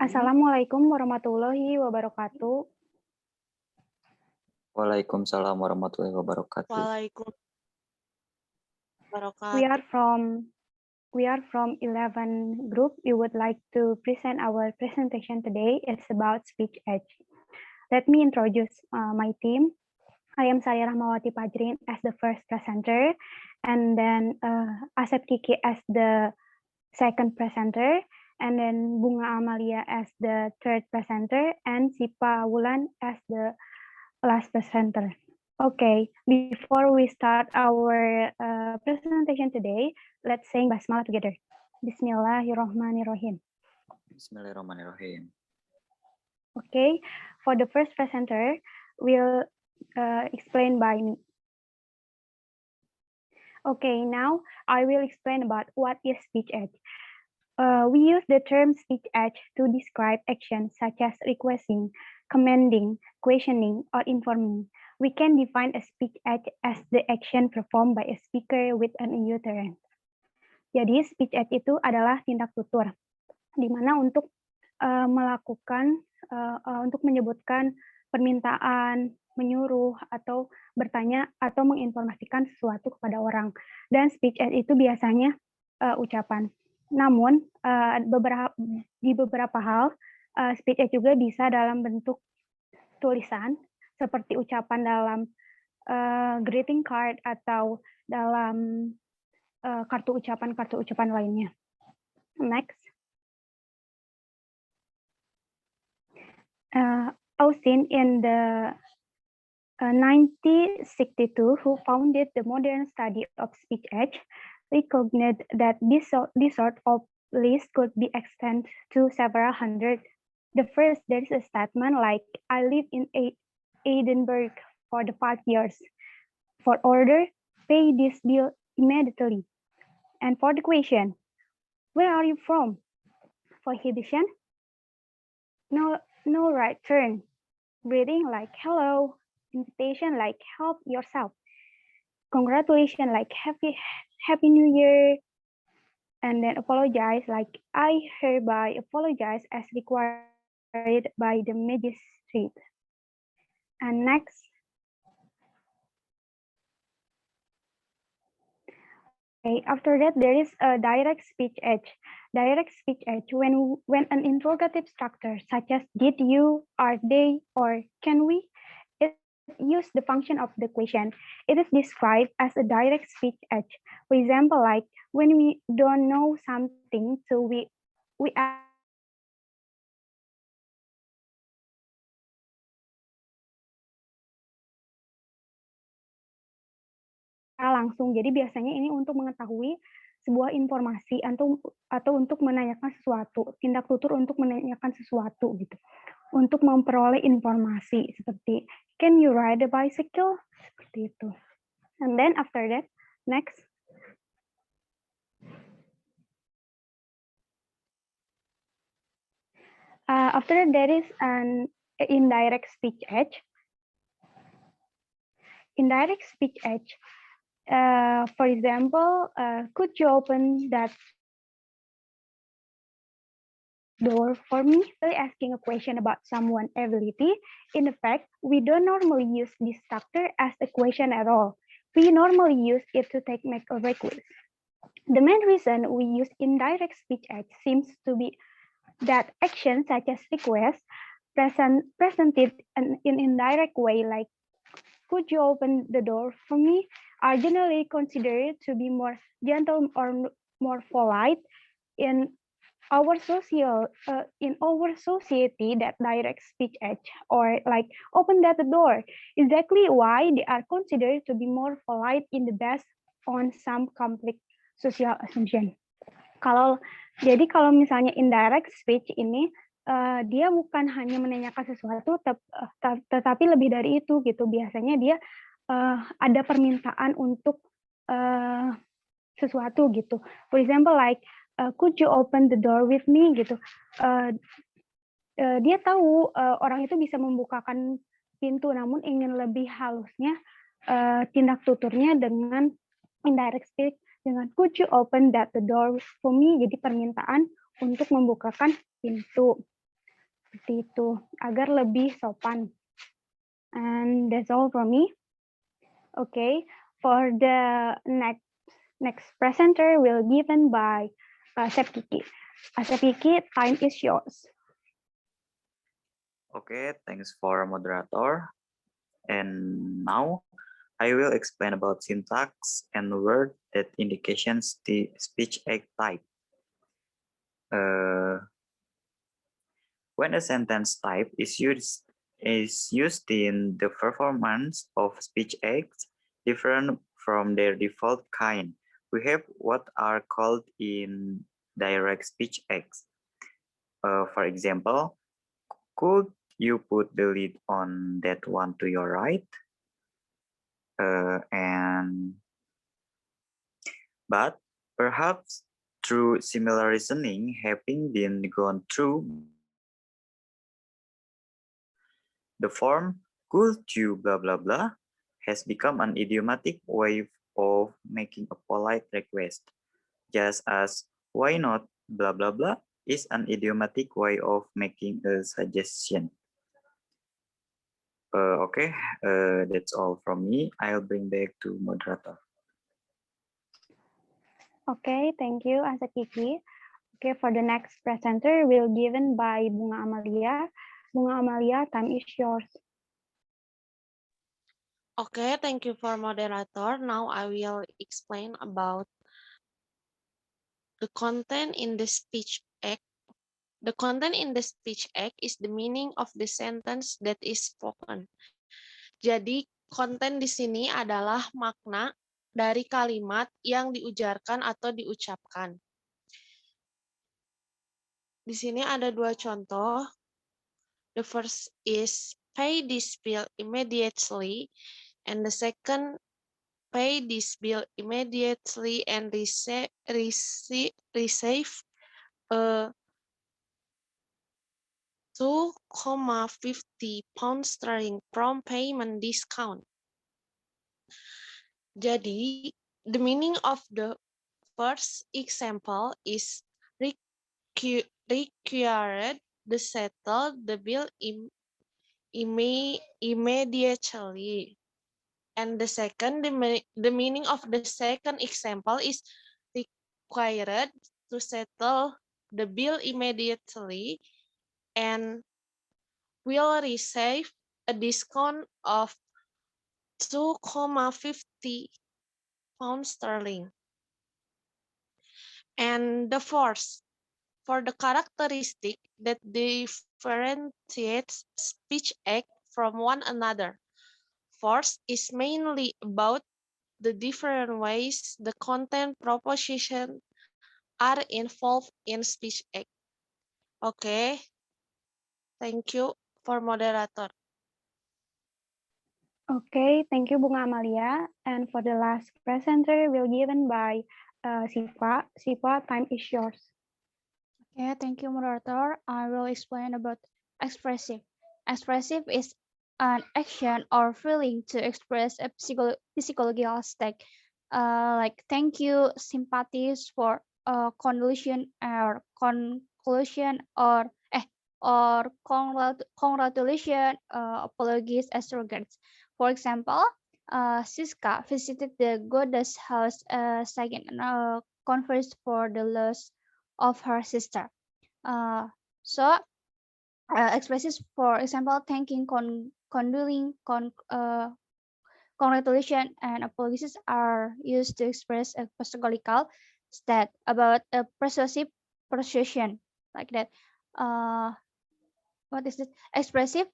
Assalamualaikum warahmatullahi wabarakatuh. Waalaikumsalam warahmatullahi wabarakatuh. Waalaikumsalam We wabarakatuh. are from 11 group. We would like to present our presentation today. It's about speech edge. Let me introduce my team. I am Saya Rahmawati Pajrin as the first presenter, and then Asep Kiki as the second presenter, and then Bunga Amalia as the third presenter, and Sipa Wulan as the last presenter. Okay, before we start our presentation today, let's sing Basmalah together. Bismillahirrahmanirrahim. Bismillahirrahmanirrahim. Okay, for the first presenter, we'll explain by me. Okay, now I will explain about what is speech edge. We use the term speech edge to describe actions such as requesting, commanding, questioning, or informing. We can define a speech edge as the action performed by a speaker with an utterance. Jadi speech edge itu adalah tindak tutur, di mana untuk untuk menyebutkan permintaan, menyuruh, atau bertanya atau menginformasikan sesuatu kepada orang. Dan speech edge itu biasanya ucapan. Namun di beberapa hal speech edge juga bisa dalam bentuk tulisan seperti ucapan dalam greeting card atau dalam kartu ucapan lainnya. Next. Austin in the 1962, who founded the modern study of speech edge, recognized that this sort of list could be extended to several hundred. The first, there is a statement like, I live in Edinburgh for the 5 years. For order, pay this bill immediately. And for the question, where are you from? Prohibition, no right turn. Greeting like hello. Invitation like help yourself. Congratulations like happy new year. And then apologize like I hereby apologize as required by the magistrate. And next. Okay, after that, there is a direct speech edge. Direct speech edge, when an interrogative structure such as did you, are they, or can we, it use the function of the question. It is described as a direct speech edge. For example, like when we don't know something, so we langsung. Jadi biasanya ini untuk mengetahui sebuah informasi atau untuk menanyakan sesuatu, tindak tutur untuk menanyakan sesuatu gitu. Untuk memperoleh informasi seperti can you ride a bicycle? Seperti itu. And then after that, next. After that, there is an indirect speech edge. Indirect speech edge. For example, could you open that door for me? Asking a question about someone's ability. In fact, we don't normally use this structure as a question at all. We normally use it to make a request. The main reason we use indirect speech edge seems to be that actions such as request presented in indirect way, like could you open the door for me, are generally considered to be more gentle or more polite in our society that direct speech edge, or like open that door. Exactly why they are considered to be more polite in the best on some complex social assumption. Jadi kalau misalnya indirect speech ini dia bukan hanya menanyakan sesuatu, tetapi lebih dari itu gitu. Biasanya dia ada permintaan untuk sesuatu gitu. For example, like could you open the door with me gitu. Dia tahu orang itu bisa membukakan pintu, namun ingin lebih halusnya tindak tuturnya dengan indirect speech dengan could you open that the door for me. Jadi permintaan untuk membukakan pintu. Seperti itu, agar lebih sopan. And that's all from me. Okay, for the next presenter will given by Asep Kiki. Asep Kiki, time is yours. Okay, thanks for moderator. And now I will explain about syntax and word that indications the speech act type. When a sentence type is used in the performance of speech acts different from their default kind, we have what are called in direct speech acts. For example, could you put the lid on that one to your right? But perhaps through similar reasoning having been gone through, the form could you blah blah blah has become an idiomatic way of making a polite request, just as why not blah blah blah is an idiomatic way of making a suggestion. Okay, that's all from me. I'll bring back to moderator. Okay, thank you, Asep Kiki. Okay, for the next presenter will given by Bunga Amalia. Bunga Amalia, time is yours. Okay, thank you for moderator. Now I will explain about the content in the speech act. The content in the speech act is the meaning of the sentence that is spoken. Jadi, konten di sini adalah makna dari kalimat yang diujarkan atau diucapkan. Di sini ada dua contoh. The first is pay this bill immediately, and the second pay this bill immediately and receive a 2,50 pound sterling from payment discount. Jadi, the meaning of the first example is required to settle the bill immediately. And the second, the meaning of the second example is required to settle the bill immediately and will receive a discount of 2,50 pounds sterling. And the fourth, for the characteristic that differentiates speech act from one another. Fourth is mainly about the different ways the content proposition are involved in speech act. Okay, thank you for moderator. Okay, thank you, Bunga Amalia. And for the last presenter will given by Siva. Siva, time is yours. Okay, thank you, moderator. I will explain about expressive. Expressive is an action or feeling to express a physiological state, like thank you, sympathies for condolation or conclusion or congratulation, apologies as regards. For example, Siska visited the goddess house second conference for the loss of her sister. Expresses, for example, thanking, condoling, congratulation, and apologies are used to express a physiological state about a persuasive persuasion, like that. What is it? Expressive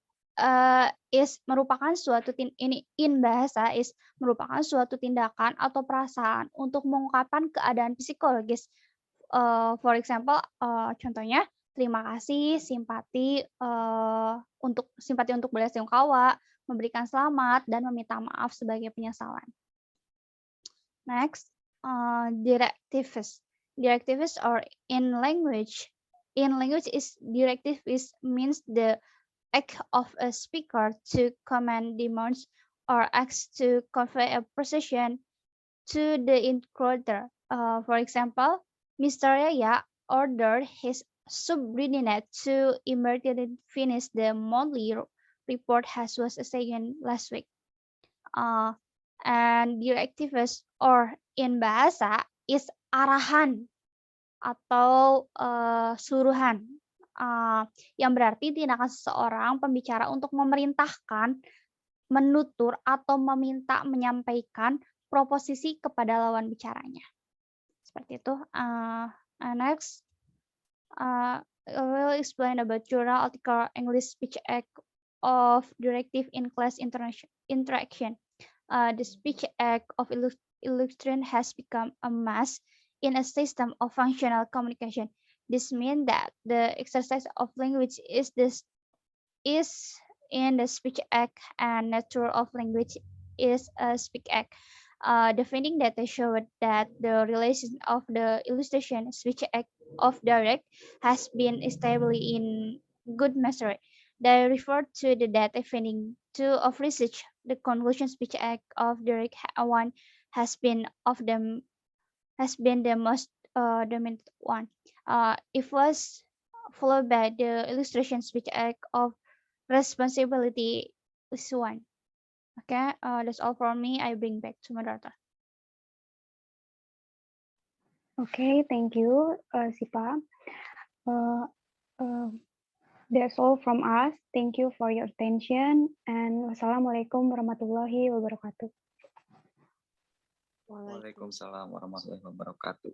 is merupakan suatu in bahasa is merupakan suatu tindakan atau perasaan untuk mengungkapkan keadaan psikologis. For example, contohnya terima kasih, simpati untuk belasungkawa, memberikan selamat dan meminta maaf sebagai penyesalan. Next, directives. Directives are in language. In language directive means the act of a speaker to command, demands, or acts to convey a precision to the intruder. For example, Mr. Yaya ordered his subordinate to immediately finish the monthly report as was stated last week. And directives or in bahasa is arahan atau suruhan. Yang berarti tindakan seseorang pembicara untuk memerintahkan, menutur atau meminta menyampaikan proposisi kepada lawan bicaranya. Seperti itu. Next, I will explain about Journal Article English Speech Act of Directive in Class Interaction. The Speech Act of Illustration has become a must in a system of functional communication. This means that the exercise of language is in the Speech Act, and nature of language is a Speech Act. The finding data showed that the relation of the illustration Speech Act of direct has been established in good measure. They refer to the data finding 2 of research. The conclusion Speech Act of direct one has been the most dominant one. It was followed by the illustration Speech Act of responsibility is one. Okay, that's all from me. I bring back to moderator. Okay, thank you, Sipa. That's all from us. Thank you for your attention, and wassalamualaikum warahmatullahi wabarakatuh. Waalaikumsalam warahmatullahi wabarakatuh.